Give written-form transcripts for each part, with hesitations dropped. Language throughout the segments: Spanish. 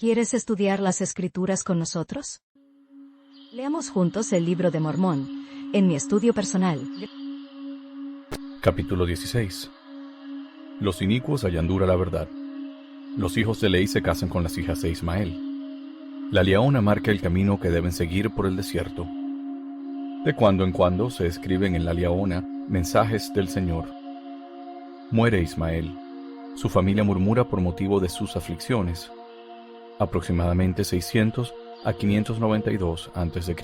¿Quieres estudiar las Escrituras con nosotros? Leamos juntos el Libro de Mormón, en mi estudio personal. Capítulo 16. Los inicuos hallan dura la verdad. Los hijos de Ley se casan con las hijas de Ismael. La Liaona marca el camino que deben seguir por el desierto. De cuando en cuando se escriben en la Liaona mensajes del Señor. Muere Ismael. Su familia murmura por motivo de sus aflicciones. Aproximadamente 600 a 592 a.C.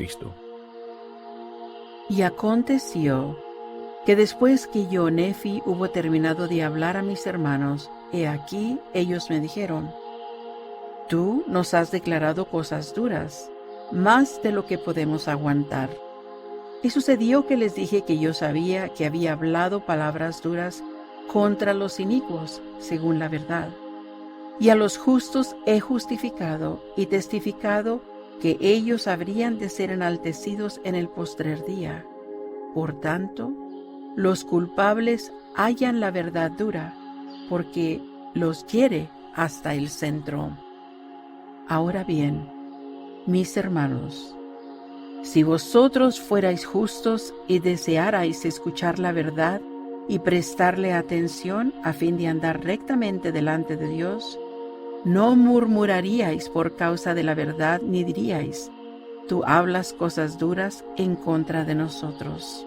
Y aconteció que después que yo, Nefi, hubo terminado de hablar a mis hermanos, he aquí ellos me dijeron: Tú nos has declarado cosas duras, más de lo que podemos aguantar. Y sucedió que les dije que yo sabía que había hablado palabras duras contra los inicuos, según la verdad. Y a los justos he justificado y testificado que ellos habrían de ser enaltecidos en el postrer día. Por tanto, los culpables hallan la verdad dura, porque los hiere hasta el centro. Ahora bien, mis hermanos, si vosotros fuerais justos y desearais escuchar la verdad y prestarle atención a fin de andar rectamente delante de Dios, no murmuraríais por causa de la verdad, ni diríais: tú hablas cosas duras en contra de nosotros.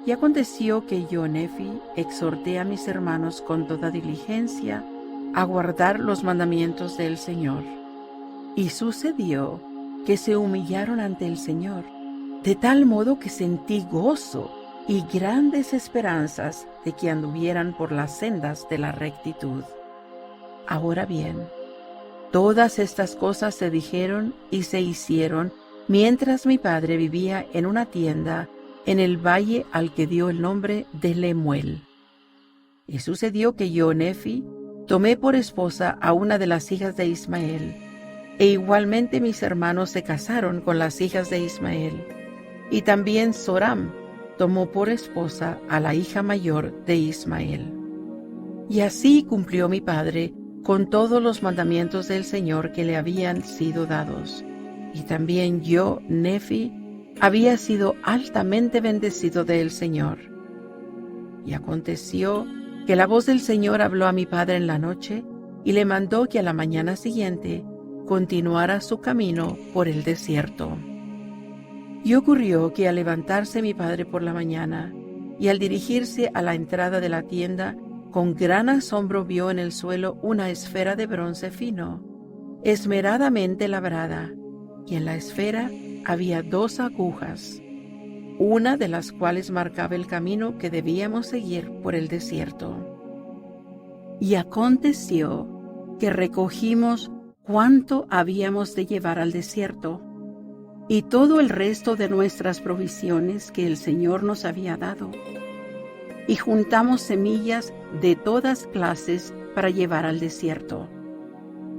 Y aconteció que yo, Nefi, exhorté a mis hermanos con toda diligencia a guardar los mandamientos del Señor. Y sucedió que se humillaron ante el Señor, de tal modo que sentí gozo y grandes esperanzas de que anduvieran por las sendas de la rectitud. Ahora bien, todas estas cosas se dijeron y se hicieron mientras mi padre vivía en una tienda en el valle al que dio el nombre de Lemuel. Y sucedió que yo, Nefi, tomé por esposa a una de las hijas de Ismael, e igualmente mis hermanos se casaron con las hijas de Ismael, y también Zoram tomó por esposa a la hija mayor de Ismael. Y así cumplió mi padre con todos los mandamientos del Señor que le habían sido dados. Y también yo, Nefi, había sido altamente bendecido del Señor. Y aconteció que la voz del Señor habló a mi padre en la noche, y le mandó que a la mañana siguiente continuara su camino por el desierto. Y ocurrió que al levantarse mi padre por la mañana, y al dirigirse a la entrada de la tienda, con gran asombro vio en el suelo una esfera de bronce fino, esmeradamente labrada, y en la esfera había 2 agujas, una de las cuales marcaba el camino que debíamos seguir por el desierto. Y aconteció que recogimos cuánto habíamos de llevar al desierto, y todo el resto de nuestras provisiones que el Señor nos había dado, y juntamos semillas de todas clases para llevar al desierto.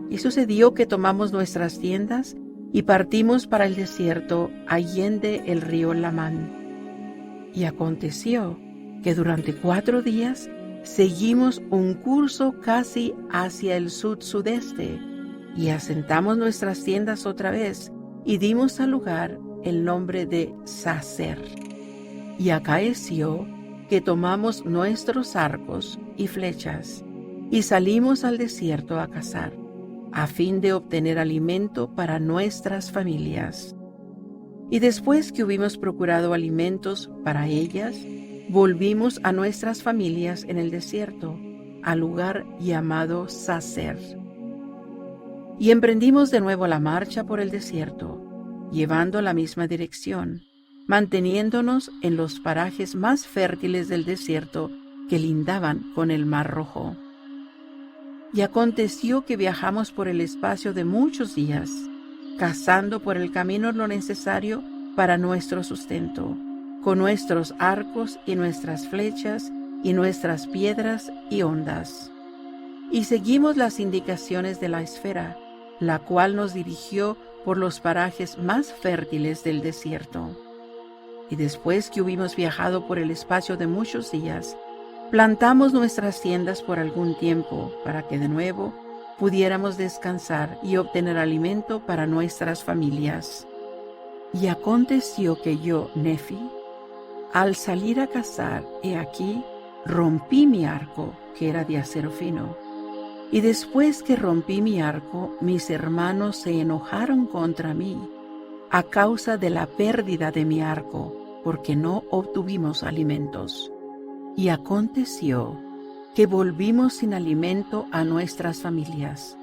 Y sucedió que tomamos nuestras tiendas y partimos para el desierto allende el río Lamán. Y aconteció que durante 4 días seguimos un curso casi hacia el sud-sudeste, y asentamos nuestras tiendas otra vez, y dimos al lugar el nombre de Sacer. Y acaeció que tomamos nuestros arcos y flechas, y salimos al desierto a cazar, a fin de obtener alimento para nuestras familias. Y después que hubimos procurado alimentos para ellas, volvimos a nuestras familias en el desierto, al lugar llamado Sacer. Y emprendimos de nuevo la marcha por el desierto, llevando la misma dirección, manteniéndonos en los parajes más fértiles del desierto que lindaban con el Mar Rojo. Y aconteció que viajamos por el espacio de muchos días, cazando por el camino lo necesario para nuestro sustento, con nuestros arcos y nuestras flechas y nuestras piedras y hondas. Y seguimos las indicaciones de la esfera, la cual nos dirigió por los parajes más fértiles del desierto. Y después que hubimos viajado por el espacio de muchos días, plantamos nuestras tiendas por algún tiempo, para que de nuevo pudiéramos descansar y obtener alimento para nuestras familias. Y aconteció que yo, Nefi, al salir a cazar, he aquí, rompí mi arco, que era de acero fino. Y después que rompí mi arco, mis hermanos se enojaron contra mí a causa de la pérdida de mi arco, porque no obtuvimos alimentos. Y aconteció que volvimos sin alimento a nuestras familias,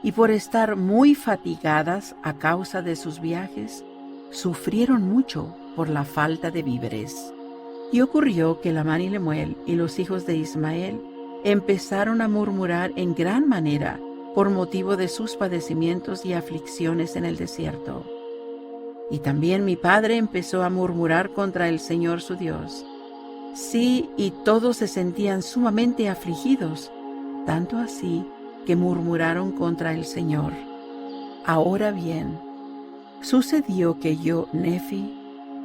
y por estar muy fatigadas a causa de sus viajes, sufrieron mucho por la falta de víveres. Y ocurrió que Labán y Lemuel y los hijos de Ismael empezaron a murmurar en gran manera por motivo de sus padecimientos y aflicciones en el desierto. Y también mi padre empezó a murmurar contra el Señor su Dios. Sí, y todos se sentían sumamente afligidos, tanto así que murmuraron contra el Señor. Ahora bien, sucedió que yo, Nefi,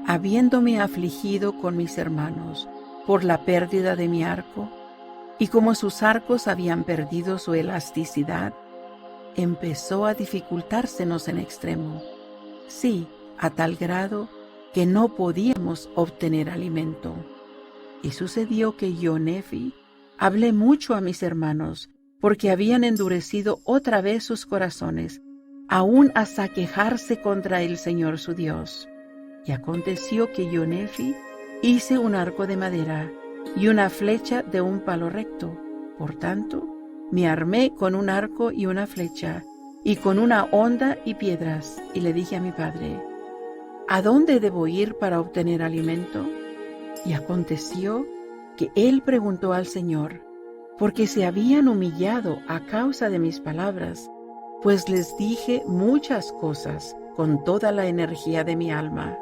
habiéndome afligido con mis hermanos por la pérdida de mi arco, y como sus arcos habían perdido su elasticidad, empezó a dificultársenos en extremo. Sí, a tal grado que no podíamos obtener alimento. Y sucedió que yo, Nefi, hablé mucho a mis hermanos, porque habían endurecido otra vez sus corazones, aún hasta quejarse contra el Señor su Dios. Y aconteció que yo, Nefi, hice un arco de madera y una flecha de un palo recto. Por tanto, me armé con un arco y una flecha, y con una honda y piedras, y le dije a mi padre, ¿a dónde debo ir para obtener alimento? Y aconteció que él preguntó al Señor, porque se habían humillado a causa de mis palabras, pues les dije muchas cosas con toda la energía de mi alma.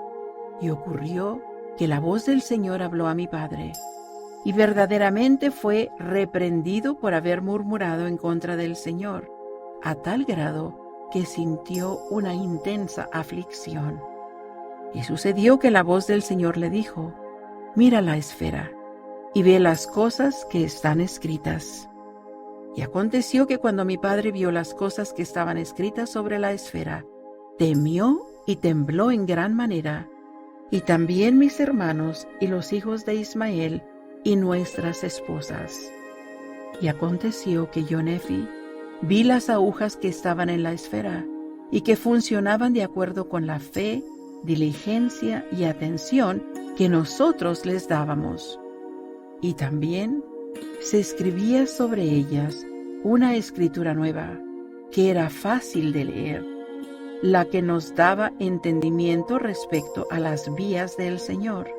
Y ocurrió que la voz del Señor habló a mi padre, y verdaderamente fue reprendido por haber murmurado en contra del Señor, a tal grado que sintió una intensa aflicción. Y sucedió que la voz del Señor le dijo, mira la esfera, y ve las cosas que están escritas. Y aconteció que cuando mi padre vio las cosas que estaban escritas sobre la esfera, temió y tembló en gran manera, y también mis hermanos y los hijos de Ismael y nuestras esposas. Y aconteció que yo, Nefi, vi las agujas que estaban en la esfera, y que funcionaban de acuerdo con la fe, diligencia y atención que nosotros les dábamos. Y también se escribía sobre ellas una escritura nueva, que era fácil de leer, la que nos daba entendimiento respecto a las vías del Señor.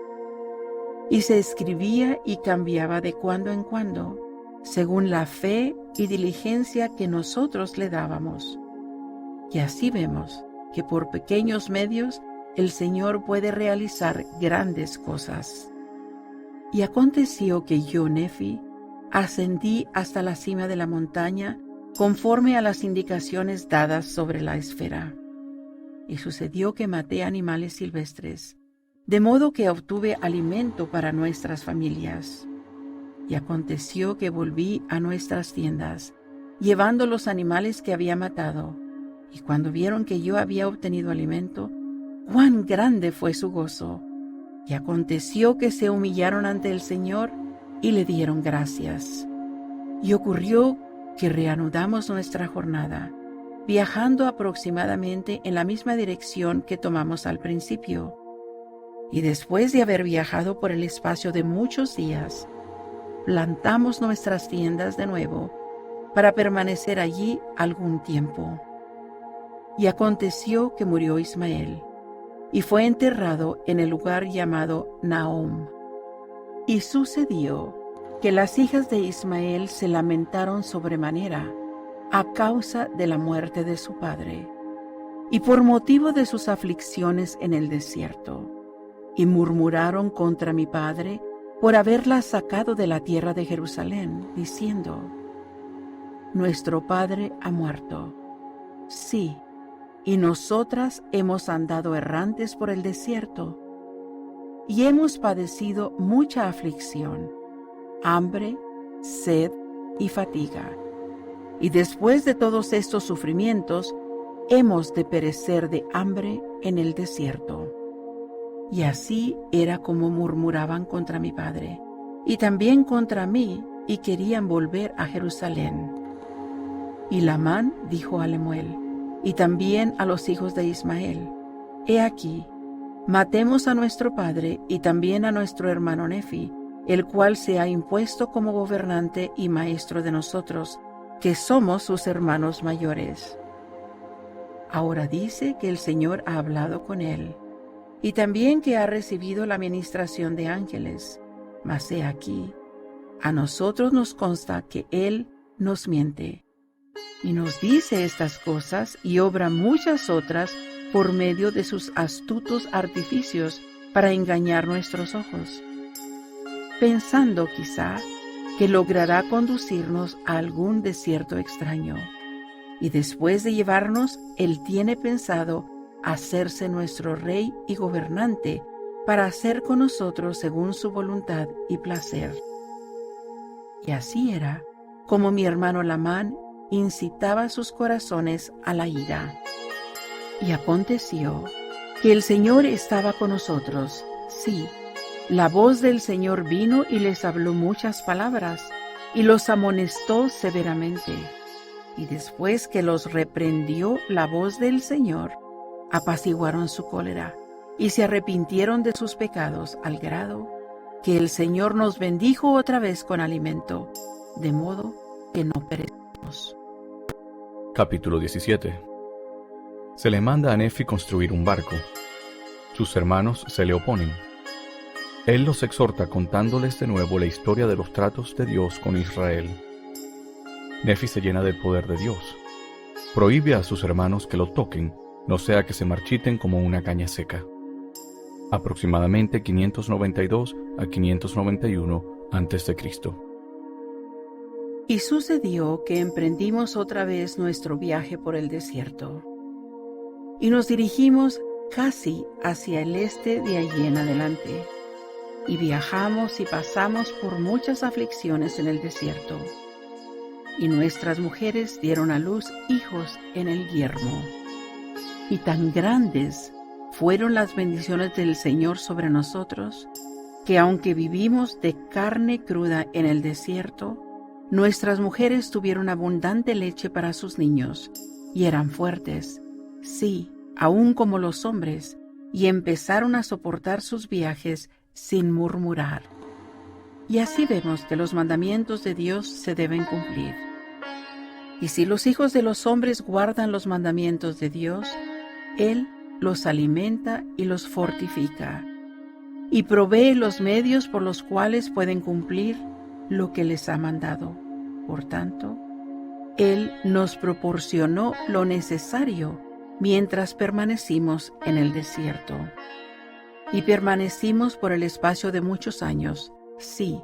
Y se escribía y cambiaba de cuando en cuando, según la fe y diligencia que nosotros le dábamos. Y así vemos que por pequeños medios el Señor puede realizar grandes cosas. Y aconteció que yo, Nefi, ascendí hasta la cima de la montaña conforme a las indicaciones dadas sobre la esfera. Y sucedió que maté animales silvestres, de modo que obtuve alimento para nuestras familias. Y aconteció que volví a nuestras tiendas, llevando los animales que había matado, y cuando vieron que yo había obtenido alimento, cuán grande fue su gozo. Y aconteció que se humillaron ante el Señor y le dieron gracias. Y ocurrió que reanudamos nuestra jornada, viajando aproximadamente en la misma dirección que tomamos al principio. Y después de haber viajado por el espacio de muchos días, plantamos nuestras tiendas de nuevo para permanecer allí algún tiempo. Y aconteció que murió Ismael, y fue enterrado en el lugar llamado Nahom. Y sucedió que las hijas de Ismael se lamentaron sobremanera a causa de la muerte de su padre, y por motivo de sus aflicciones en el desierto, y murmuraron contra mi padre por haberla sacado de la tierra de Jerusalén, diciendo, nuestro padre ha muerto. Sí, y nosotras hemos andado errantes por el desierto, y hemos padecido mucha aflicción, hambre, sed y fatiga, y después de todos estos sufrimientos, hemos de perecer de hambre en el desierto. Y así era como murmuraban contra mi padre, y también contra mí, y querían volver a Jerusalén. Y Lamán dijo a Lemuel, y también a los hijos de Ismael: He aquí, matemos a nuestro padre y también a nuestro hermano Nefi, el cual se ha impuesto como gobernante y maestro de nosotros, que somos sus hermanos mayores. Ahora dice que el Señor ha hablado con él, y también que ha recibido la ministración de ángeles. Mas he aquí, a nosotros nos consta que él nos miente, y nos dice estas cosas y obra muchas otras por medio de sus astutos artificios para engañar nuestros ojos, pensando quizá que logrará conducirnos a algún desierto extraño. Y después de llevarnos, él tiene pensado hacerse nuestro rey y gobernante para hacer con nosotros según su voluntad y placer. Y así era como mi hermano Lamán incitaba sus corazones a la ira. Y aconteció que el Señor estaba con nosotros. Sí, la voz del Señor vino y les habló muchas palabras, y los amonestó severamente. Y después que los reprendió la voz del Señor, apaciguaron su cólera, y se arrepintieron de sus pecados, al grado que el Señor nos bendijo otra vez con alimento, de modo que no perecemos. Capítulo 17. Se le manda a Nefi construir un barco. Sus hermanos se le oponen. Él los exhorta contándoles de nuevo la historia de los tratos de Dios con Israel. Nefi se llena del poder de Dios. Prohíbe a sus hermanos que lo toquen, no sea que se marchiten como una caña seca. Aproximadamente 592 a 591 a.C. Y sucedió que emprendimos otra vez nuestro viaje por el desierto, y nos dirigimos casi hacia el este de allí en adelante, y viajamos y pasamos por muchas aflicciones en el desierto, y nuestras mujeres dieron a luz hijos en el yermo. Y tan grandes fueron las bendiciones del Señor sobre nosotros, que aunque vivimos de carne cruda en el desierto, nuestras mujeres tuvieron abundante leche para sus niños, y eran fuertes, sí, aun como los hombres, y empezaron a soportar sus viajes sin murmurar. Y así vemos que los mandamientos de Dios se deben cumplir. Y si los hijos de los hombres guardan los mandamientos de Dios, Él los alimenta y los fortifica, y provee los medios por los cuales pueden cumplir lo que les ha mandado. Por tanto, Él nos proporcionó lo necesario mientras permanecimos en el desierto. Y permanecimos por el espacio de muchos años, sí,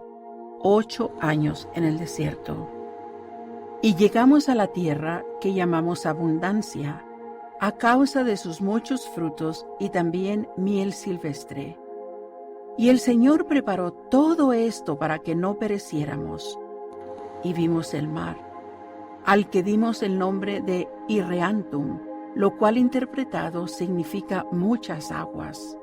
8 años en el desierto. Y llegamos a la tierra que llamamos abundancia, a causa de sus muchos frutos y también miel silvestre. Y el Señor preparó todo esto para que no pereciéramos. Y vimos el mar, al que dimos el nombre de Irreantum, lo cual interpretado significa muchas aguas.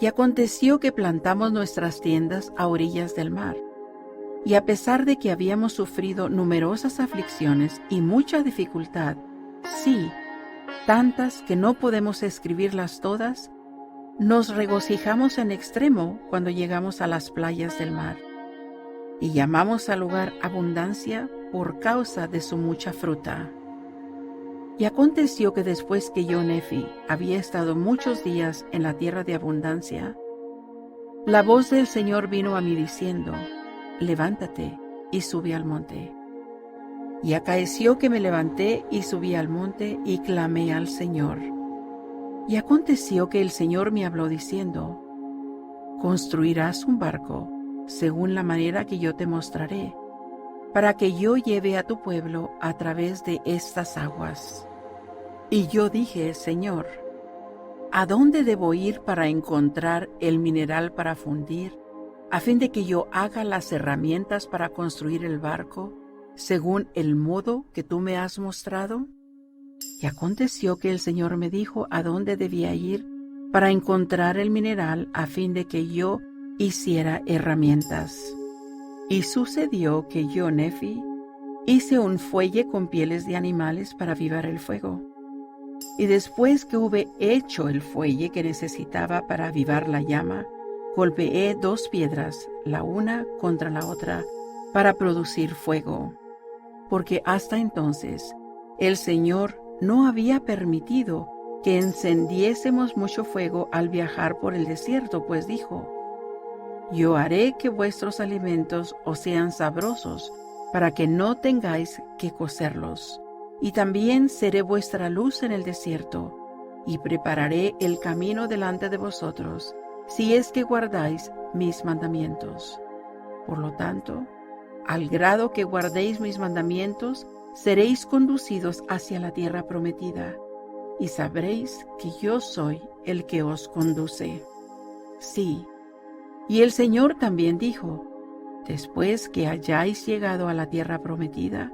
Y aconteció que plantamos nuestras tiendas a orillas del mar. Y a pesar de que habíamos sufrido numerosas aflicciones y mucha dificultad, sí, tantas que no podemos escribirlas todas, nos regocijamos en extremo cuando llegamos a las playas del mar, y llamamos al lugar abundancia por causa de su mucha fruta. Y aconteció que después que yo, Nefi, había estado muchos días en la tierra de abundancia, la voz del Señor vino a mí diciendo: levántate y sube al monte. Y acaeció que me levanté y subí al monte y clamé al Señor. Y aconteció que el Señor me habló diciendo: construirás un barco según la manera que yo te mostraré, para que yo lleve a tu pueblo a través de estas aguas. Y yo dije: Señor, ¿a dónde debo ir para encontrar el mineral para fundir, a fin de que yo haga las herramientas para construir el barco, según el modo que tú me has mostrado? Y aconteció que el Señor me dijo a dónde debía ir para encontrar el mineral a fin de que yo hiciera herramientas. Y sucedió que yo, Nefi, hice un fuelle con pieles de animales para avivar el fuego. Y después que hube hecho el fuelle que necesitaba para avivar la llama, golpeé 2 piedras, la una contra la otra, para producir fuego. Porque hasta entonces el Señor no había permitido que encendiésemos mucho fuego al viajar por el desierto, pues dijo: Yo haré que vuestros alimentos os sean sabrosos, para que no tengáis que cocerlos. Y también seré vuestra luz en el desierto, y prepararé el camino delante de vosotros, si es que guardáis mis mandamientos. Por lo tanto, al grado que guardéis mis mandamientos, seréis conducidos hacia la tierra prometida, y sabréis que yo soy el que os conduce. Sí. Y el Señor también dijo: Después que hayáis llegado a la tierra prometida,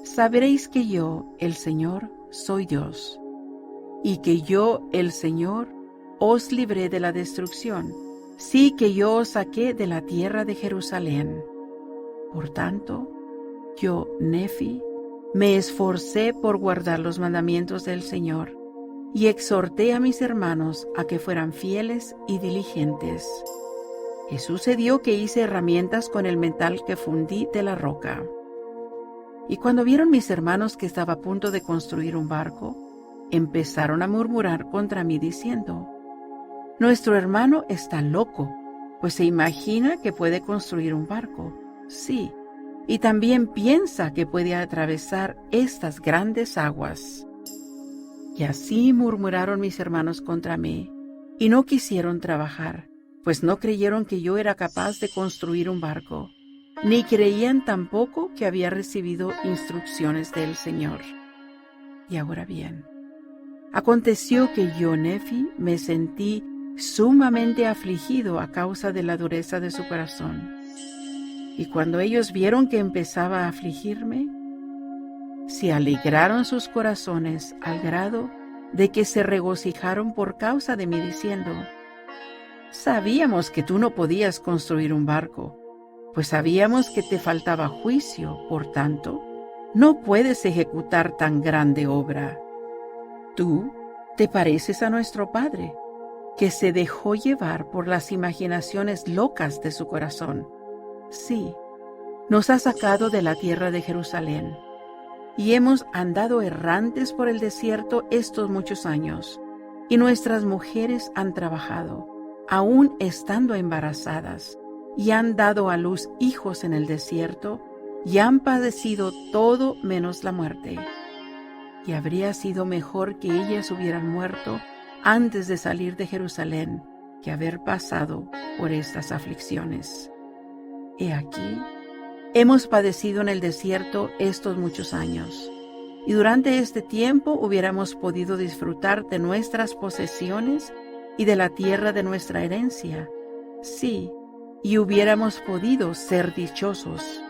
sabréis que yo, el Señor, soy Dios, y que yo, el Señor, os libré de la destrucción, sí que yo os saqué de la tierra de Jerusalén. Por tanto, yo, Nefi, me esforcé por guardar los mandamientos del Señor, y exhorté a mis hermanos a que fueran fieles y diligentes. Y sucedió que hice herramientas con el metal que fundí de la roca. Y cuando vieron mis hermanos que estaba a punto de construir un barco, empezaron a murmurar contra mí diciendo: Nuestro hermano está loco, pues se imagina que puede construir un barco. Sí, y también piensa que puede atravesar estas grandes aguas. Y así murmuraron mis hermanos contra mí, y no quisieron trabajar, pues no creyeron que yo era capaz de construir un barco, ni creían tampoco que había recibido instrucciones del Señor. Y ahora bien, aconteció que yo, Nefi, me sentí sumamente afligido a causa de la dureza de su corazón. Y cuando ellos vieron que empezaba a afligirme, se alegraron sus corazones al grado de que se regocijaron por causa de mí, diciendo: Sabíamos que tú no podías construir un barco, pues sabíamos que te faltaba juicio, por tanto, no puedes ejecutar tan grande obra. Tú te pareces a nuestro padre, que se dejó llevar por las imaginaciones locas de su corazón. Sí, nos ha sacado de la tierra de Jerusalén, y hemos andado errantes por el desierto estos muchos años, y nuestras mujeres han trabajado, aún estando embarazadas, y han dado a luz hijos en el desierto, y han padecido todo menos la muerte. Y habría sido mejor que ellas hubieran muerto antes de salir de Jerusalén que haber pasado por estas aflicciones. He aquí, hemos padecido en el desierto estos muchos años, y durante este tiempo hubiéramos podido disfrutar de nuestras posesiones y de la tierra de nuestra herencia. Sí, y hubiéramos podido ser dichosos.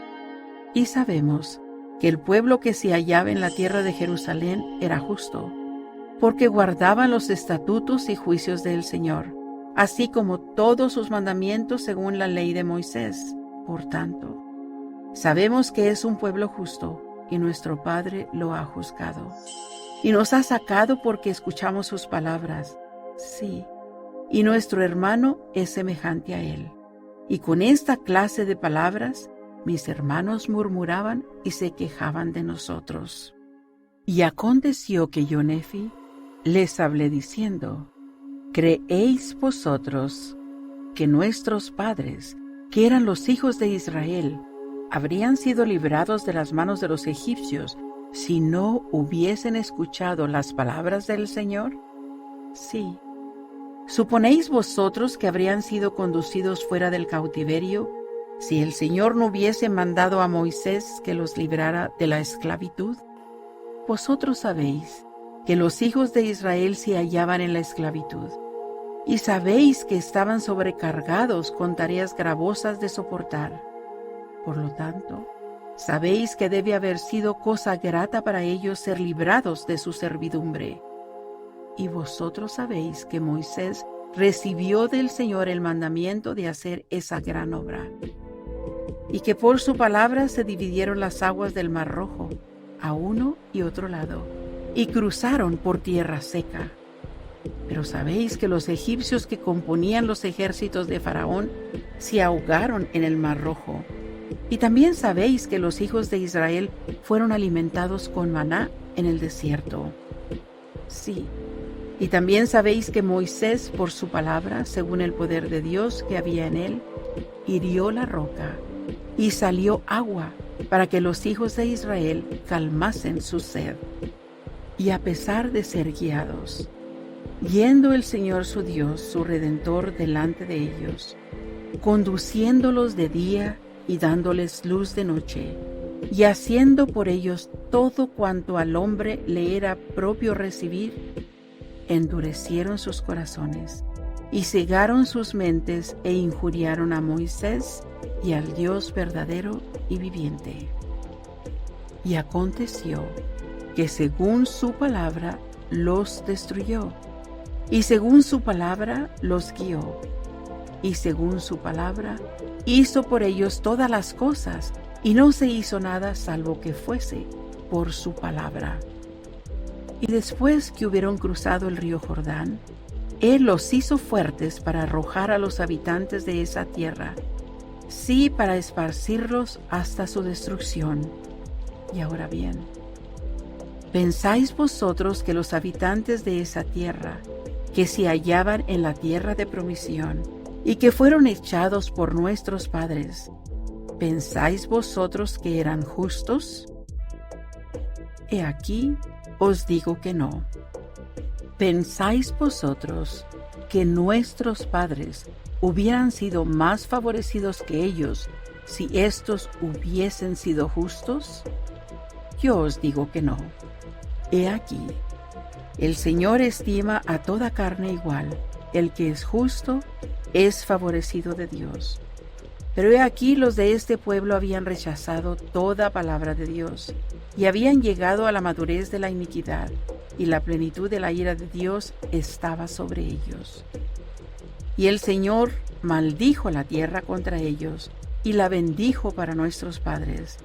Y sabemos que el pueblo que se hallaba en la tierra de Jerusalén era justo, porque guardaban los estatutos y juicios del Señor, así como todos sus mandamientos según la ley de Moisés. Por tanto, sabemos que es un pueblo justo, y nuestro Padre lo ha juzgado. Y nos ha sacado porque escuchamos sus palabras. Sí, y nuestro hermano es semejante a él. Y con esta clase de palabras, mis hermanos murmuraban y se quejaban de nosotros. Y aconteció que yo, Nefi, les hablé diciendo: ¿Creéis vosotros que nuestros padres, que eran los hijos de Israel, habrían sido librados de las manos de los egipcios si no hubiesen escuchado las palabras del Señor? Sí. ¿Suponéis vosotros que habrían sido conducidos fuera del cautiverio si el Señor no hubiese mandado a Moisés que los librara de la esclavitud? Vosotros sabéis que los hijos de Israel se hallaban en la esclavitud, y sabéis que estaban sobrecargados con tareas gravosas de soportar. Por lo tanto, Sabéis que debe haber sido cosa grata para ellos ser librados de su servidumbre. Y vosotros sabéis que Moisés recibió del Señor el mandamiento de hacer esa gran obra, y que por su palabra se dividieron las aguas del Mar Rojo, a uno y otro lado, y cruzaron por tierra seca. Pero sabéis que los egipcios que componían los ejércitos de Faraón se ahogaron en el Mar Rojo. Y también sabéis que los hijos de Israel fueron alimentados con maná en el desierto. Sí, y también sabéis que Moisés, por su palabra, según el poder de Dios que había en él, hirió la roca, y salió agua para que los hijos de Israel calmasen su sed. Y a pesar de ser guiados, yendo el Señor su Dios, su Redentor, delante de ellos, conduciéndolos de día y dándoles luz de noche, y haciendo por ellos todo cuanto al hombre le era propio recibir, endurecieron sus corazones y cegaron sus mentes e injuriaron a Moisés y al Dios verdadero y viviente. Y aconteció que según su palabra los destruyó, y según su palabra los guió, y según su palabra hizo por ellos todas las cosas, y no se hizo nada salvo que fuese por su palabra. Y después que hubieron cruzado el río Jordán, Él los hizo fuertes para arrojar a los habitantes de esa tierra, sí, para esparcirlos hasta su destrucción. Y ahora bien, ¿pensáis vosotros que los habitantes de esa tierra, que se hallaban en la tierra de promisión, y que fueron echados por nuestros padres, pensáis vosotros que eran justos? He aquí os digo que no. ¿Pensáis vosotros que nuestros padres hubieran sido más favorecidos que ellos si éstos hubiesen sido justos? Yo os digo que no. He aquí, el Señor estima a toda carne igual. El que es justo es favorecido de Dios. Pero he aquí, los de este pueblo habían rechazado toda palabra de Dios, y habían llegado a la madurez de la iniquidad, y la plenitud de la ira de Dios estaba sobre ellos. Y el Señor maldijo la tierra contra ellos, y la bendijo para nuestros padres.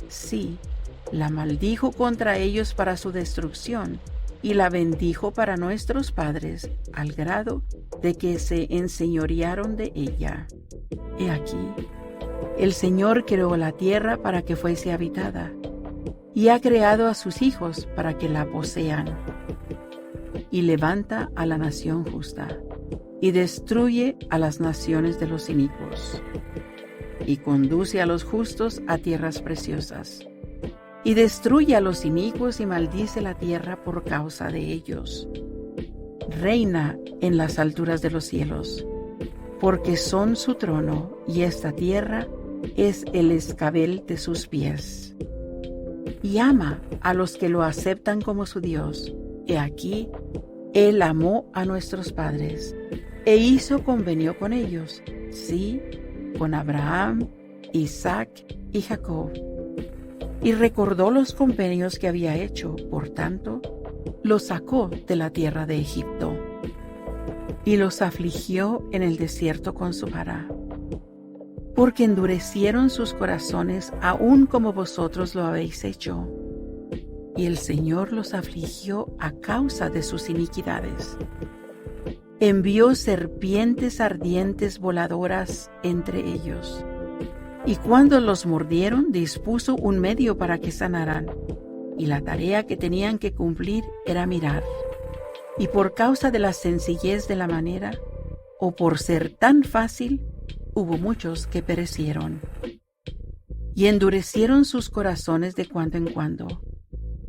Sí, la maldijo contra ellos para su destrucción, y la bendijo para nuestros padres, al grado de que se enseñorearon de ella. He aquí, el Señor creó la tierra para que fuese habitada, y ha creado a sus hijos para que la posean. Y levanta a la nación justa, y destruye a las naciones de los inicuos, y conduce a los justos a tierras preciosas, y destruye a los inicuos y maldice la tierra por causa de ellos. Reina en las alturas de los cielos, porque son su trono, y esta tierra es el escabel de sus pies. Y ama a los que lo aceptan como su Dios. He aquí, Él amó a nuestros padres, e hizo convenio con ellos, sí, con Abraham, Isaac y Jacob. Y recordó los convenios que había hecho, por tanto, los sacó de la tierra de Egipto, y los afligió en el desierto con su vara, porque endurecieron sus corazones aun como vosotros lo habéis hecho. Y el Señor los afligió a causa de sus iniquidades. Envió serpientes ardientes voladoras entre ellos, y cuando los mordieron dispuso un medio para que sanaran, y la tarea que tenían que cumplir era mirar. Y por causa de la sencillez de la manera, o por ser tan fácil, hubo muchos que perecieron. Y endurecieron sus corazones de cuando en cuando,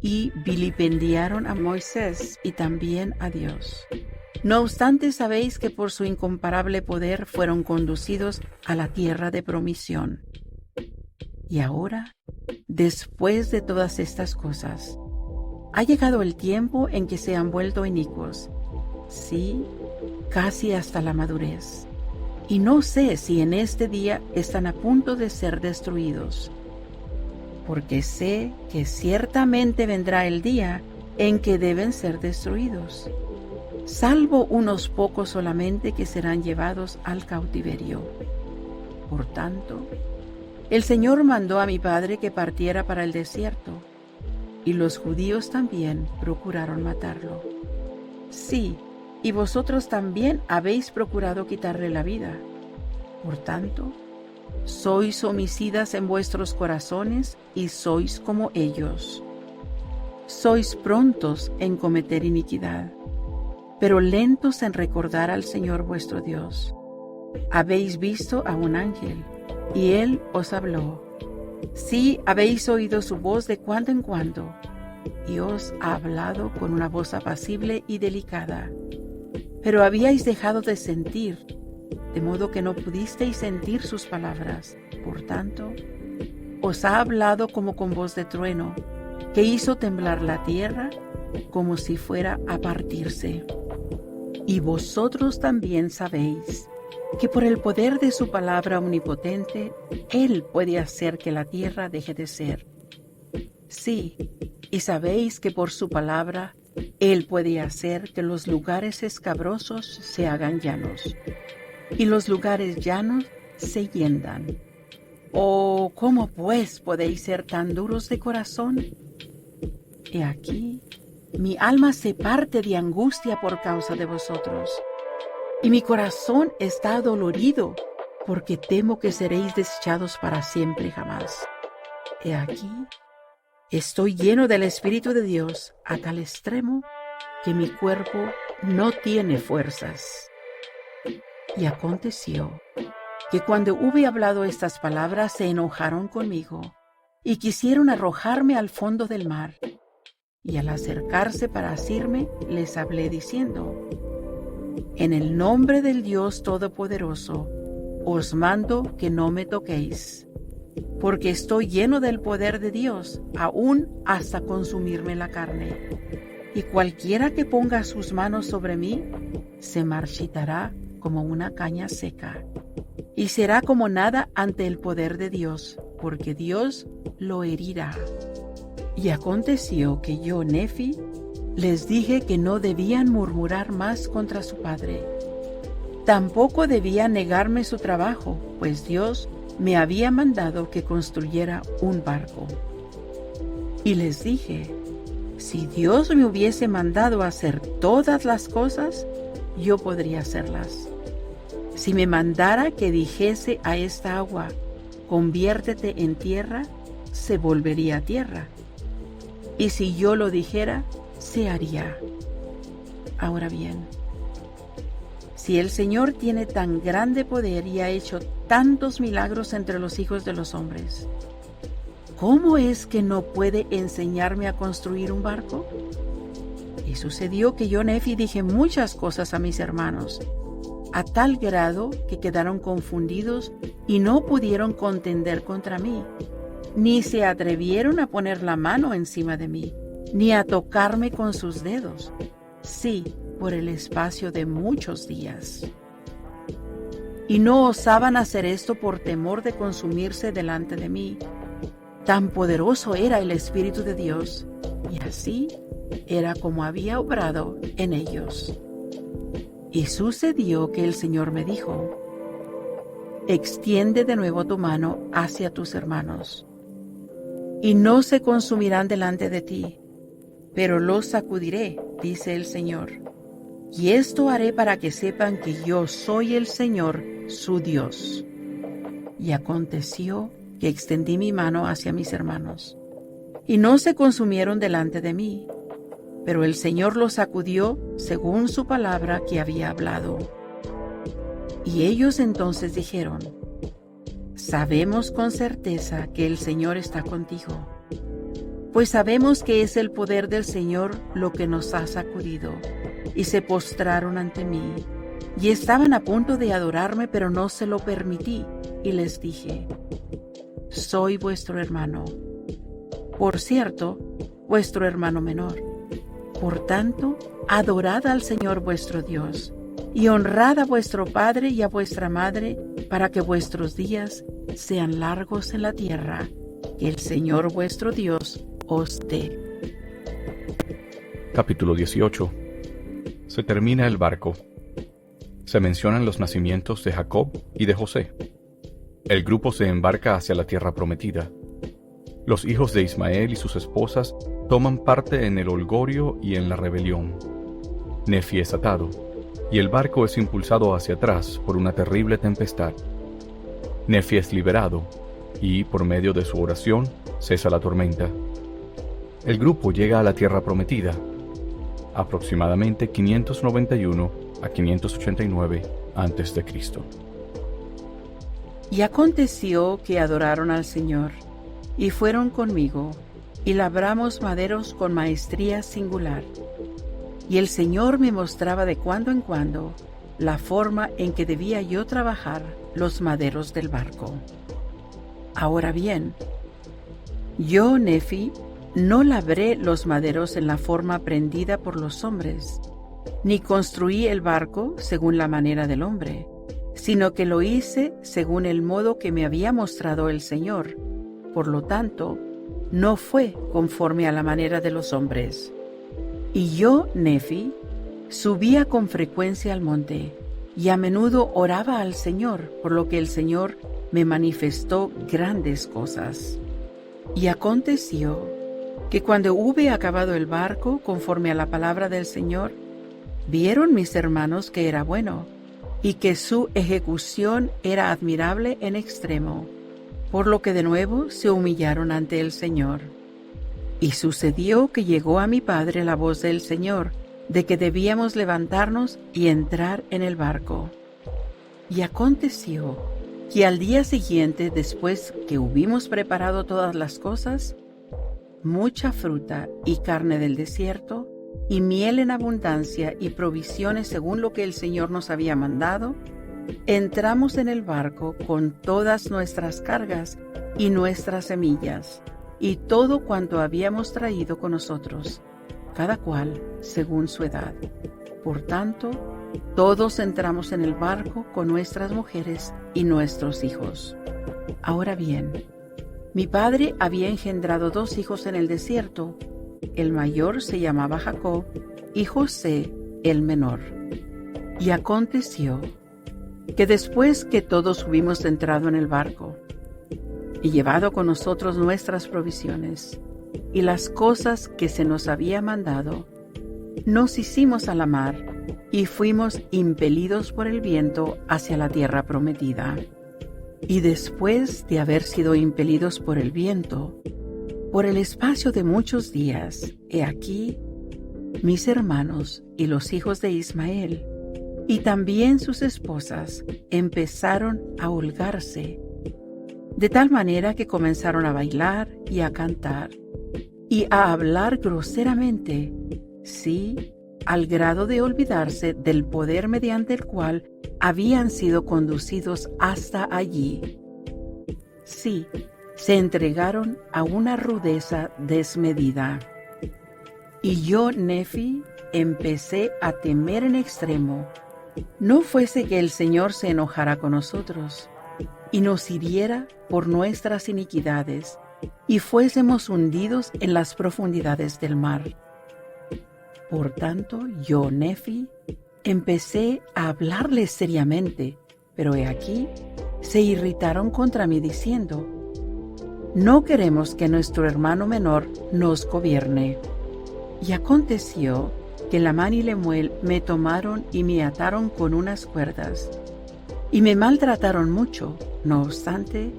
y vilipendiaron a Moisés y también a Dios. No obstante, sabéis que por su incomparable poder fueron conducidos a la tierra de promisión. Y ahora, después de todas estas cosas, ha llegado el tiempo en que se han vuelto inicuos, sí, casi hasta la madurez. Y no sé si en este día están a punto de ser destruidos. porque sé que ciertamente vendrá el día en que deben ser destruidos, salvo unos pocos solamente que serán llevados al cautiverio. Por tanto, el Señor mandó a mi padre que partiera para el desierto, y los judíos también procuraron matarlo. Sí, y vosotros también habéis procurado quitarle la vida. Por tanto, sois homicidas en vuestros corazones y sois como ellos. Sois prontos en cometer iniquidad, pero lentos en recordar al Señor vuestro Dios. Habéis visto a un ángel, y él os habló. Sí, habéis oído su voz de cuando en cuando, y os ha hablado con una voz apacible y delicada. Pero habíais dejado de sentir, de modo que no pudisteis sentir sus palabras. Por tanto, os ha hablado como con voz de trueno, que hizo temblar la tierra como si fuera a partirse. Y vosotros también sabéis que por el poder de su palabra omnipotente, Él puede hacer que la tierra deje de ser. Sí, y sabéis que por su palabra, Él puede hacer que los lugares escabrosos se hagan llanos, y los lugares llanos se hiendan. Oh, ¿cómo pues podéis ser tan duros de corazón? He aquí, mi alma se parte de angustia por causa de vosotros, y mi corazón está adolorido, porque temo que seréis desechados para siempre jamás. He aquí, estoy lleno del Espíritu de Dios a tal extremo que mi cuerpo no tiene fuerzas. Y aconteció que cuando hube hablado estas palabras se enojaron conmigo y quisieron arrojarme al fondo del mar. Y al acercarse para asirme, les hablé diciendo: en el nombre del Dios Todopoderoso, os mando que no me toquéis, porque estoy lleno del poder de Dios, aún hasta consumirme la carne. Y cualquiera que ponga sus manos sobre mí, se marchitará como una caña seca, y será como nada ante el poder de Dios, porque Dios lo herirá. Y aconteció que yo, Nefi, les dije que no debían murmurar más contra su padre. Tampoco debían negarme su trabajo, pues Dios me había mandado que construyera un barco. Y les dije: si Dios me hubiese mandado hacer todas las cosas, yo podría hacerlas. Si me mandara que dijese a esta agua: conviértete en tierra, se volvería tierra. Y si yo lo dijera, se haría. Ahora bien, si el Señor tiene tan grande poder y ha hecho tantos milagros entre los hijos de los hombres, ¿cómo es que no puede enseñarme a construir un barco? Y sucedió que yo, Nefi, dije muchas cosas a mis hermanos, a tal grado que quedaron confundidos y no pudieron contender contra mí, ni se atrevieron a poner la mano encima de mí, ni a tocarme con sus dedos, sí, por el espacio de muchos días. Y no osaban hacer esto por temor de consumirse delante de mí. Tan poderoso era el Espíritu de Dios, y así era como había obrado en ellos. Y sucedió que el Señor me dijo: extiende de nuevo tu mano hacia tus hermanos, y no se consumirán delante de ti, pero los sacudiré, dice el Señor. Y esto haré para que sepan que yo soy el Señor, su Dios. Y aconteció que extendí mi mano hacia mis hermanos, y no se consumieron delante de mí, pero el Señor los sacudió según su palabra que había hablado. Y ellos entonces dijeron: sabemos con certeza que el Señor está contigo, pues sabemos que es el poder del Señor lo que nos ha sacudido. Y se postraron ante mí, y estaban a punto de adorarme, pero no se lo permití, y les dije: soy vuestro hermano, por cierto, vuestro hermano menor. Por tanto, adorad al Señor vuestro Dios, y honrad a vuestro Padre y a vuestra Madre, para que vuestros días sean largos en la tierra que el Señor vuestro Dios os dé. Capítulo 18. Se termina el barco. Se mencionan los nacimientos de Jacob y de José. El grupo se embarca hacia la tierra prometida. Los hijos de Ismael y sus esposas toman parte en el holgorio y en la rebelión. Nefi es atado, y el barco es impulsado hacia atrás por una terrible tempestad. Nefi es liberado, y por medio de su oración cesa la tormenta. El grupo llega a la tierra prometida, aproximadamente 591 a 589 a.C. Y aconteció que adoraron al Señor, y fueron conmigo, y labramos maderos con maestría singular. Y el Señor me mostraba de cuando en cuando la forma en que debía yo trabajar los maderos del barco. Ahora bien, yo, Nefi, no labré los maderos en la forma aprendida por los hombres, ni construí el barco según la manera del hombre, sino que lo hice según el modo que me había mostrado el Señor. Por lo tanto, no fue conforme a la manera de los hombres. Y yo, Nefi, subía con frecuencia al monte, y a menudo oraba al Señor, por lo que el Señor me manifestó grandes cosas. Y aconteció que cuando hube acabado el barco, conforme a la palabra del Señor, vieron mis hermanos que era bueno, y que su ejecución era admirable en extremo, por lo que de nuevo se humillaron ante el Señor. Y sucedió que llegó a mi padre la voz del Señor, de que debíamos levantarnos y entrar en el barco. Y aconteció que al día siguiente, después que hubimos preparado todas las cosas, mucha fruta y carne del desierto, y miel en abundancia y provisiones según lo que el Señor nos había mandado, entramos en el barco con todas nuestras cargas y nuestras semillas, y todo cuanto habíamos traído con nosotros, cada cual según su edad. Por tanto, todos entramos en el barco con nuestras mujeres y nuestros hijos. Ahora bien, mi padre había engendrado 2 hijos en el desierto. El mayor se llamaba Jacob y José el menor. Y aconteció que después que todos hubimos entrado en el barco y llevado con nosotros nuestras provisiones y las cosas que se nos había mandado, nos hicimos a la mar y fuimos impelidos por el viento hacia la tierra prometida. Y después de haber sido impelidos por el viento, por el espacio de muchos días, he aquí, mis hermanos y los hijos de Ismael, y también sus esposas, empezaron a holgarse, de tal manera que comenzaron a bailar y a cantar, y a hablar groseramente, sí, al grado de olvidarse del poder mediante el cual habían sido conducidos hasta allí. Sí, se entregaron a una rudeza desmedida. Y yo, Nefi, empecé a temer en extremo, no fuese que el Señor se enojara con nosotros y nos hiriera por nuestras iniquidades y fuésemos hundidos en las profundidades del mar. Por tanto, yo, Nefi, empecé a hablarles seriamente, pero he aquí, se irritaron contra mí diciendo: no queremos que nuestro hermano menor nos gobierne. Y aconteció que Lamán y Lemuel me tomaron y me ataron con unas cuerdas, y me maltrataron mucho. No obstante,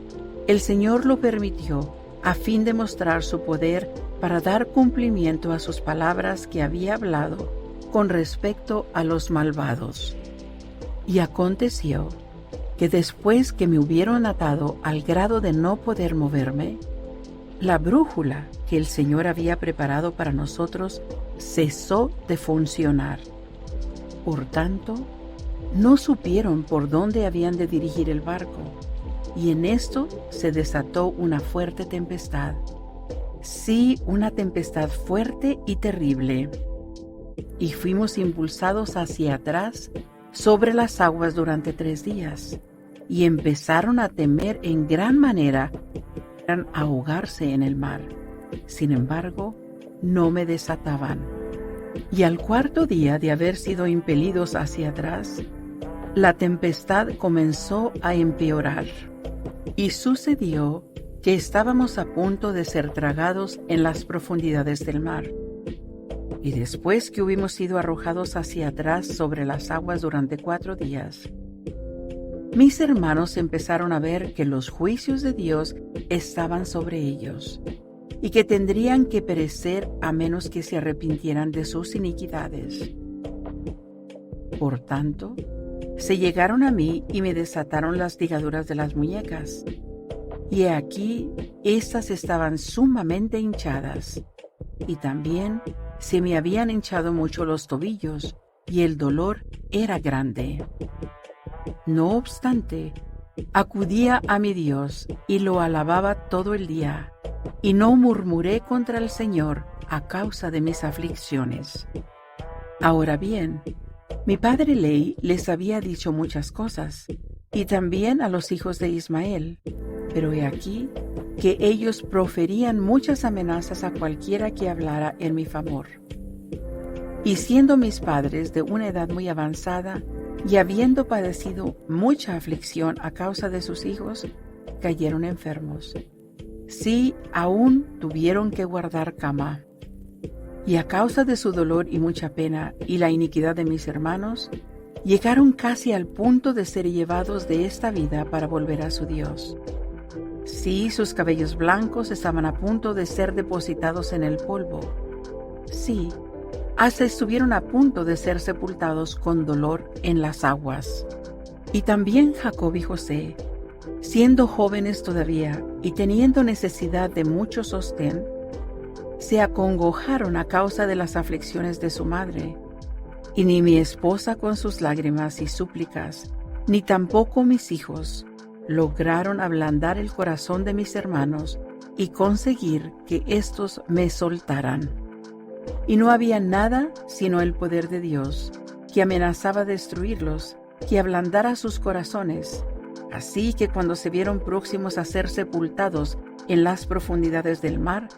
el Señor lo permitió, a fin de mostrar su poder para dar cumplimiento a sus palabras que había hablado con respecto a los malvados. Y aconteció que después que me hubieron atado al grado de no poder moverme, la brújula que el Señor había preparado para nosotros cesó de funcionar. Por tanto, no supieron por dónde habían de dirigir el barco, y en esto se desató una fuerte tempestad. Sí, una tempestad fuerte y terrible. Y fuimos impulsados hacia atrás sobre las aguas durante 3 días, y empezaron a temer en gran manera pudieran ahogarse en el mar. Sin embargo, no me desataban. Y al cuarto día de haber sido impelidos hacia atrás, la tempestad comenzó a empeorar. Y sucedió que estábamos a punto de ser tragados en las profundidades del mar. Y después que hubimos sido arrojados hacia atrás sobre las aguas durante 4 días, mis hermanos empezaron a ver que los juicios de Dios estaban sobre ellos y que tendrían que perecer a menos que se arrepintieran de sus iniquidades. Por tanto, se llegaron a mí y me desataron las ligaduras de las muñecas. Y he aquí, estas estaban sumamente hinchadas, y también se me habían hinchado mucho los tobillos, y el dolor era grande. No obstante, acudía a mi Dios y lo alababa todo el día, y no murmuré contra el Señor a causa de mis aflicciones. Ahora bien, mi padre Ley les había dicho muchas cosas, y también a los hijos de Ismael, pero he aquí que ellos proferían muchas amenazas a cualquiera que hablara en mi favor. Y siendo mis padres de una edad muy avanzada, y habiendo padecido mucha aflicción a causa de sus hijos, cayeron enfermos. Sí, aún tuvieron que guardar cama. Y a causa de su dolor y mucha pena y la iniquidad de mis hermanos, llegaron casi al punto de ser llevados de esta vida para volver a su Dios. Sí, sus cabellos blancos estaban a punto de ser depositados en el polvo. Sí, hasta estuvieron a punto de ser sepultados con dolor en las aguas. Y también Jacob y José, siendo jóvenes todavía y teniendo necesidad de mucho sostén, se acongojaron a causa de las aflicciones de su madre. Y ni mi esposa con sus lágrimas y súplicas, ni tampoco mis hijos, lograron ablandar el corazón de mis hermanos y conseguir que éstos me soltaran. Y no había nada sino el poder de Dios, que amenazaba destruirlos, que ablandara sus corazones. Así que cuando se vieron próximos a ser sepultados en las profundidades del mar,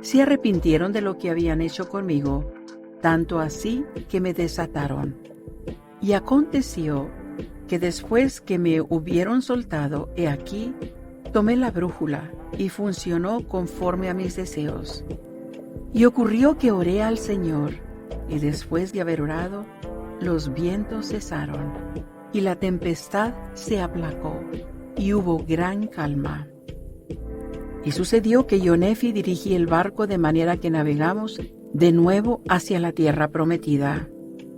se arrepintieron de lo que habían hecho conmigo, tanto así que me desataron. Y aconteció que después que me hubieron soltado, he aquí, tomé la brújula y funcionó conforme a mis deseos. Y ocurrió que oré al Señor, y después de haber orado, los vientos cesaron, y la tempestad se aplacó, y hubo gran calma. Y sucedió que yo, Nefi, dirigí el barco de manera que navegamos de nuevo hacia la tierra prometida.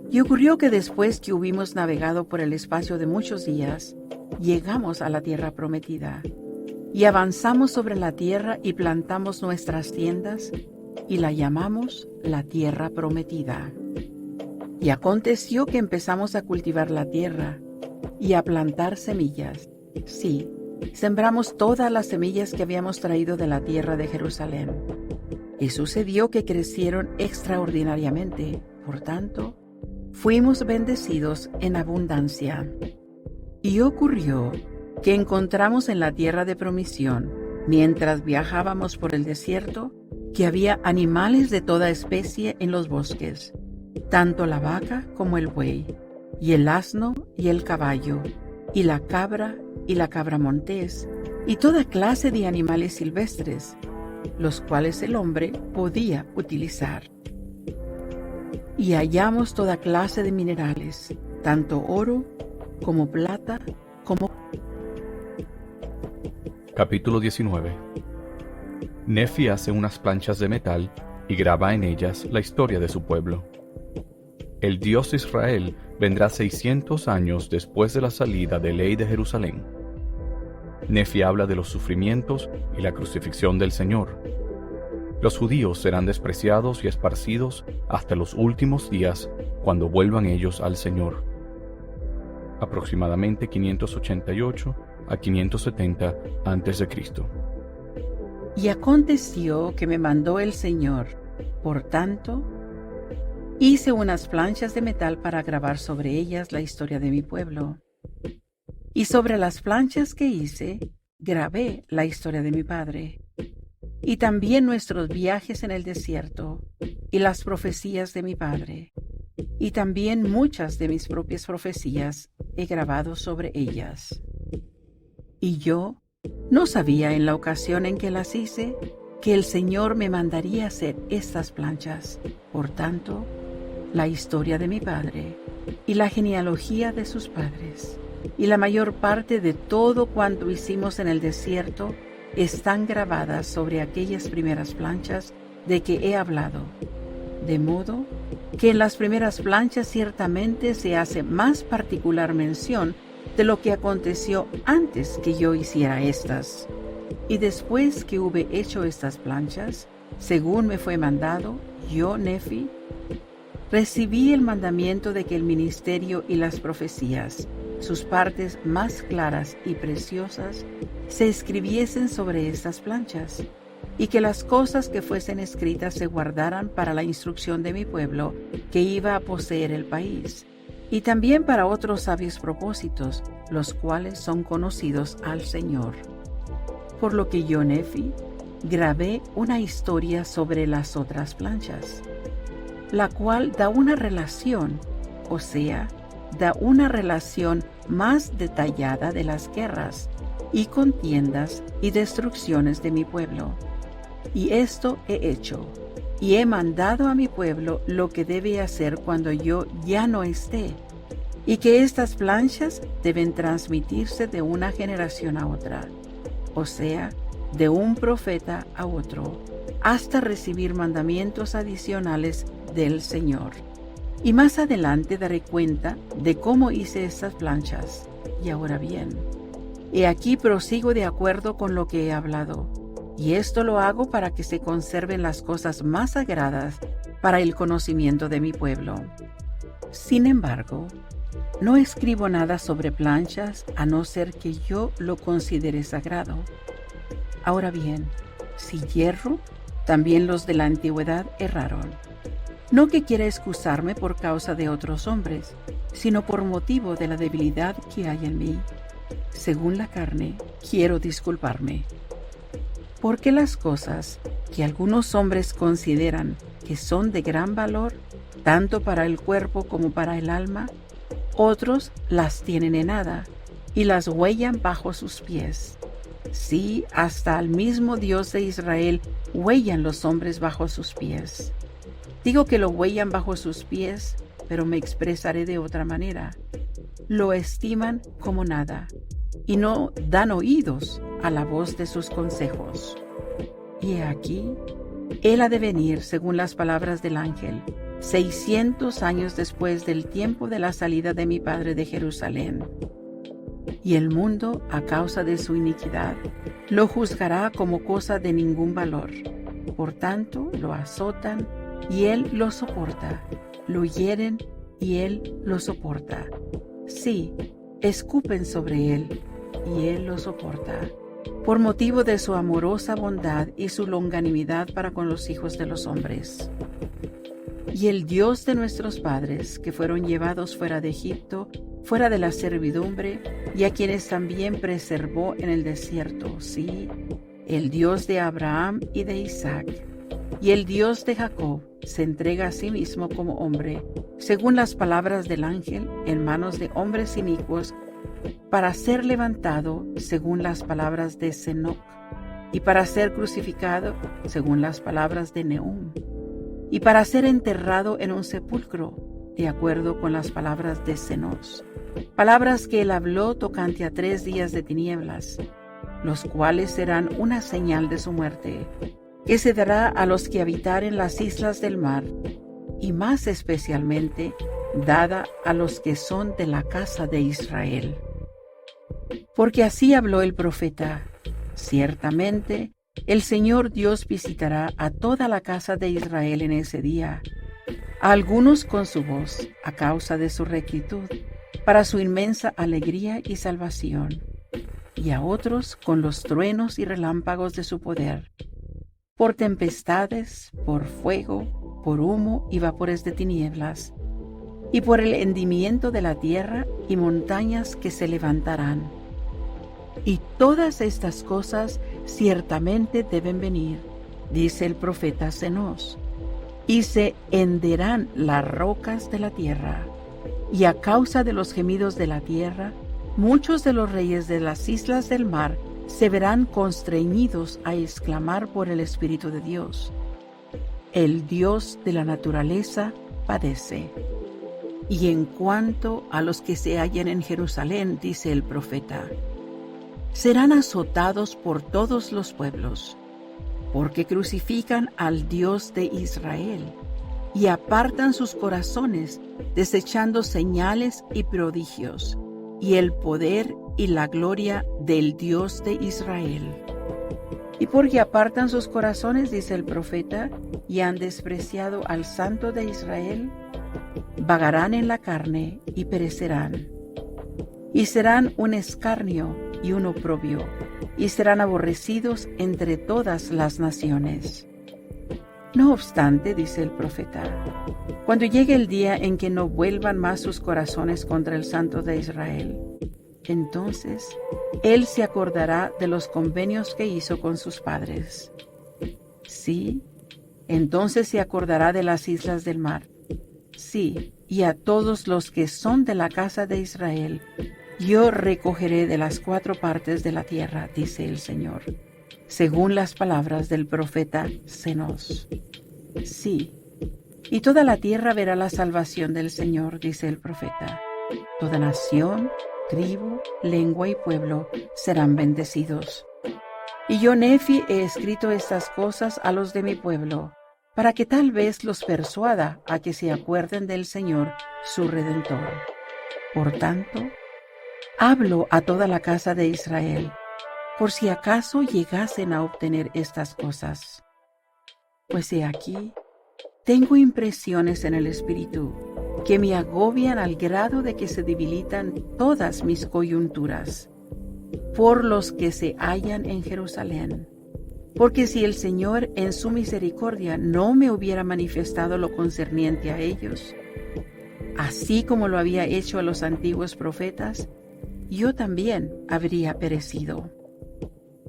Y ocurrió que después que hubimos navegado por el espacio de muchos días, llegamos a la tierra prometida, y avanzamos sobre la tierra y plantamos nuestras tiendas, y la llamamos la tierra prometida. Y aconteció que empezamos a cultivar la tierra, y a plantar semillas. Sí, sembramos todas las semillas que habíamos traído de la tierra de Jerusalén. Y sucedió que crecieron extraordinariamente, por tanto, fuimos bendecidos en abundancia. Y ocurrió que encontramos en la tierra de promisión, mientras viajábamos por el desierto, que había animales de toda especie en los bosques, tanto la vaca como el buey, y el asno y el caballo, y la cabra montés, y toda clase de animales silvestres, los cuales el hombre podía utilizar. Y hallamos toda clase de minerales, tanto oro como plata, como... Capítulo 19. Nefi hace unas planchas de metal y graba en ellas la historia de su pueblo. El Dios de Israel vendrá 600 años después de la salida de Ley de Jerusalén. Nefi habla de los sufrimientos y la crucifixión del Señor. Los judíos serán despreciados y esparcidos hasta los últimos días, cuando vuelvan ellos al Señor. Aproximadamente 588 a 570 a.C. Y aconteció que me mandó el Señor, por tanto, hice unas planchas de metal para grabar sobre ellas la historia de mi pueblo. Y sobre las planchas que hice, grabé la historia de mi padre, y también nuestros viajes en el desierto, y las profecías de mi padre, y también muchas de mis propias profecías he grabado sobre ellas. Y yo no sabía en la ocasión en que las hice que el Señor me mandaría hacer estas planchas. Por tanto, la historia de mi padre y la genealogía de sus padres y la mayor parte de todo cuanto hicimos en el desierto están grabadas sobre aquellas primeras planchas de que he hablado. De modo que en las primeras planchas ciertamente se hace más particular mención de lo que aconteció antes que yo hiciera estas. Y después que hube hecho estas planchas, según me fue mandado, yo, Nefi, recibí el mandamiento de que el ministerio y las profecías, sus partes más claras y preciosas, se escribiesen sobre estas planchas, y que las cosas que fuesen escritas se guardaran para la instrucción de mi pueblo que iba a poseer el país, y también para otros sabios propósitos, los cuales son conocidos al Señor. Por lo que yo, Nefi, grabé una historia sobre las otras planchas, la cual da una relación, o sea, da una relación más detallada de las guerras y contiendas y destrucciones de mi pueblo. Y esto he hecho, y he mandado a mi pueblo lo que debe hacer cuando yo ya no esté, y que estas planchas deben transmitirse de una generación a otra, o sea, de un profeta a otro, hasta recibir mandamientos adicionales del Señor. Y más adelante daré cuenta de cómo hice estas planchas. Y ahora bien, he aquí prosigo de acuerdo con lo que he hablado, y esto lo hago para que se conserven las cosas más sagradas para el conocimiento de mi pueblo. Sin embargo, no escribo nada sobre planchas a no ser que yo lo considere sagrado. Ahora bien, si hierro, también los de la antigüedad erraron. No que quiera excusarme por causa de otros hombres, sino por motivo de la debilidad que hay en mí. Según la carne, quiero disculparme. Porque las cosas que algunos hombres consideran que son de gran valor, tanto para el cuerpo como para el alma, otros las tienen en nada y las huellan bajo sus pies. Sí, hasta al mismo Dios de Israel huellan los hombres bajo sus pies. Digo que lo huellan bajo sus pies, pero me expresaré de otra manera. Lo estiman como nada y no dan oídos a la voz de sus consejos. Y he aquí, él ha de venir, según las palabras del ángel, 600 años después del tiempo de la salida de mi padre de Jerusalén. Y el mundo, a causa de su iniquidad, lo juzgará como cosa de ningún valor. Por tanto, lo azotan y él lo soporta, lo hieren y él lo soporta. Sí, escupen sobre él y él lo soporta, por motivo de su amorosa bondad y su longanimidad para con los hijos de los hombres. Y el Dios de nuestros padres, que fueron llevados fuera de Egipto, fuera de la servidumbre, y a quienes también preservó en el desierto, sí, el Dios de Abraham y de Isaac, y el Dios de Jacob, se entrega a sí mismo como hombre, según las palabras del ángel, en manos de hombres inicuos, para ser levantado, según las palabras de Senoc, y para ser crucificado, según las palabras de Nehum, y para ser enterrado en un sepulcro, de acuerdo con las palabras de Senos, palabras que él habló tocante a 3 días de tinieblas, los cuales serán una señal de su muerte, que se dará a los que habitaren las islas del mar, y más especialmente dada a los que son de la casa de Israel. Porque así habló el profeta: ciertamente el Señor Dios visitará a toda la casa de Israel en ese día, a algunos con su voz, a causa de su rectitud, para su inmensa alegría y salvación, y a otros con los truenos y relámpagos de su poder, por tempestades, por fuego, por humo y vapores de tinieblas, y por el hendimiento de la tierra y montañas que se levantarán. Y todas estas cosas ciertamente deben venir, dice el profeta Cenós, y se henderán las rocas de la tierra. Y a causa de los gemidos de la tierra, muchos de los reyes de las islas del mar se verán constreñidos a exclamar por el Espíritu de Dios. El Dios de la naturaleza padece. Y en cuanto a los que se hallan en Jerusalén, dice el profeta, serán azotados por todos los pueblos, porque crucifican al Dios de Israel y apartan sus corazones, desechando señales y prodigios, y el poder y la gloria del Dios de Israel. Y porque apartan sus corazones, dice el profeta, y han despreciado al Santo de Israel, vagarán en la carne y perecerán. Y serán un escarnio y un oprobio, y serán aborrecidos entre todas las naciones. No obstante, dice el profeta, cuando llegue el día en que no vuelvan más sus corazones contra el Santo de Israel, entonces Él se acordará de los convenios que hizo con sus padres. Sí, entonces se acordará de las islas del mar. Sí, y a todos los que son de la casa de Israel, yo recogeré de las 4 partes de la tierra, dice el Señor, según las palabras del profeta Cenós. Sí, y toda la tierra verá la salvación del Señor, dice el profeta. Toda nación, tribu, lengua y pueblo serán bendecidos. Y yo, Nefi, he escrito estas cosas a los de mi pueblo, para que tal vez los persuada a que se acuerden del Señor, su Redentor. Por tanto, hablo a toda la casa de Israel, por si acaso llegasen a obtener estas cosas. Pues he aquí, tengo impresiones en el espíritu, que me agobian al grado de que se debilitan todas mis coyunturas, por los que se hallan en Jerusalén. Porque si el Señor en su misericordia no me hubiera manifestado lo concerniente a ellos, así como lo había hecho a los antiguos profetas, yo también habría perecido.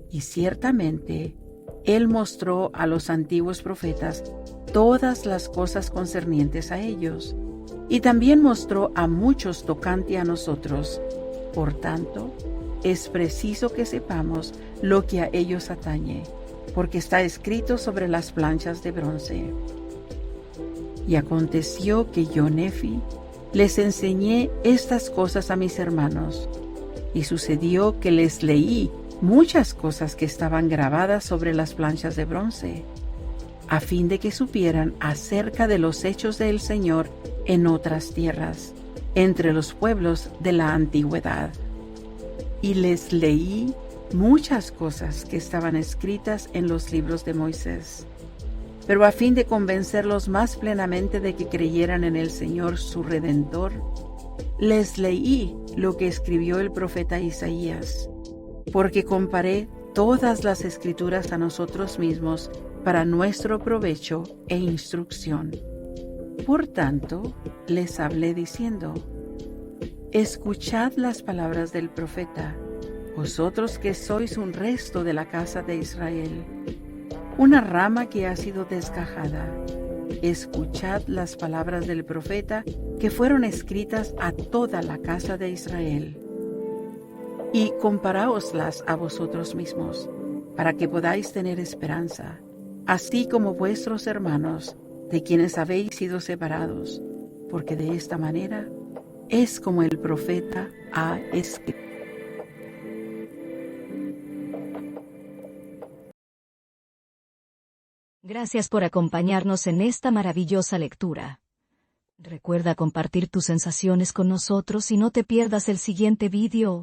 Y ciertamente, Él mostró a los antiguos profetas todas las cosas concernientes a ellos, y también mostró a muchos tocante a nosotros. Por tanto, es preciso que sepamos lo que a ellos atañe, porque está escrito sobre las planchas de bronce. Y aconteció que yo, Nefi, les enseñé estas cosas a mis hermanos, y sucedió que les leí muchas cosas que estaban grabadas sobre las planchas de bronce, a fin de que supieran acerca de los hechos del Señor en otras tierras, entre los pueblos de la antigüedad. Y les leí muchas cosas que estaban escritas en los libros de Moisés, pero a fin de convencerlos más plenamente de que creyeran en el Señor su Redentor, les leí lo que escribió el profeta Isaías, porque comparé todas las escrituras a nosotros mismos para nuestro provecho e instrucción. Por tanto, les hablé diciendo: escuchad las palabras del profeta, vosotros que sois un resto de la casa de Israel, una rama que ha sido desgajada. Escuchad las palabras del profeta que fueron escritas a toda la casa de Israel. Y comparaoslas a vosotros mismos, para que podáis tener esperanza, así como vuestros hermanos, de quienes habéis sido separados, porque de esta manera es como el profeta ha escrito. Gracias por acompañarnos en esta maravillosa lectura. Recuerda compartir tus sensaciones con nosotros y no te pierdas el siguiente vídeo.